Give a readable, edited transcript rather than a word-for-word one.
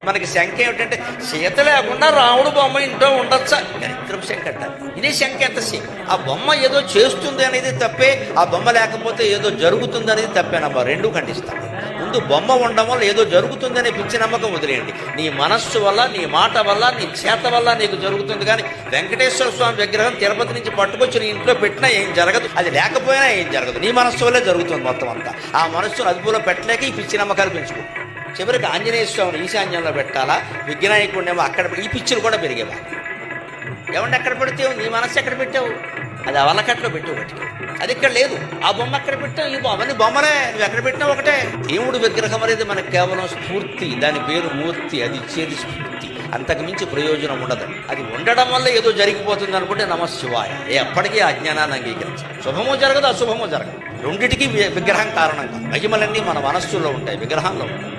మనకి శంక ఏమిటంటే సీత లేకుండా రాముడు బొమ్మ ఇంట్లో ఉండొచ్చా, దరిద్రపు శంక అంటారు. ఇదే శంక ఎంత శంక. ఆ బొమ్మ ఏదో చేస్తుంది అనేది తప్పే, ఆ బొమ్మ లేకపోతే ఏదో జరుగుతుంది అనేది తప్పేనమ్మా. రెండూ ఖండిస్తాం. ముందు బొమ్మ ఉండడం వల్ల ఏదో జరుగుతుందనే పిచ్చి నమ్మకం వదిలేయండి. నీ మనస్సు వల్ల, నీ మాట వల్ల, నీ చేత వల్ల నీకు జరుగుతుంది. కానీ వెంకటేశ్వర స్వామి విగ్రహం తిరుపతి నుంచి పట్టుకొచ్చి నీ ఇంట్లో పెట్టినా ఏం జరగదు, అది లేకపోయినా ఏం జరగదు. నీ మనస్సు వల్లే జరుగుతుంది మొత్తం అంతా. ఆ మనస్సును అదుపులో పెట్టలేక ఈ పిచ్చి నమ్మకాలు పెంచుకో. చివరికి ఆంజనేయ స్వామిని ఈశాన్యంలో పెట్టాలా, విఘ్నాయకుడినేమో అక్కడ, ఈ పిచ్చులు కూడా పెరిగేవా. ఏమంటే ఎక్కడ పెడితే నీ మనస్సు ఎక్కడ పెట్టావు, అది అవలకట్లో పెట్టావు బట్టి, అది ఇక్కడ లేదు. ఆ బొమ్మ ఎక్కడ పెట్టావు, ఈ అవన్నీ బొమ్మలే, నువ్వు ఎక్కడ పెట్టినావు ఒకటే. దేవుడు విగ్రహం అనేది మనకు కేవలం స్ఫూర్తి, దాని పేరు మూర్తి, అది ఇచ్చేది స్ఫూర్తి, అంతకు మించి ప్రయోజనం ఉండదు. అది ఉండడం వల్ల ఏదో జరిగిపోతుంది అనుకుంటే నమశివాయ. ఎప్పటికీ అజ్ఞానాన్ని అంగీకరించాలి. శుభము జరగదు, అశుభము జరగదు. రెండిటికీ విగ్రహం కారణంగా. మహిమలన్నీ మన మనస్సులో ఉంటాయి, విగ్రహంలో ఉంటాయి.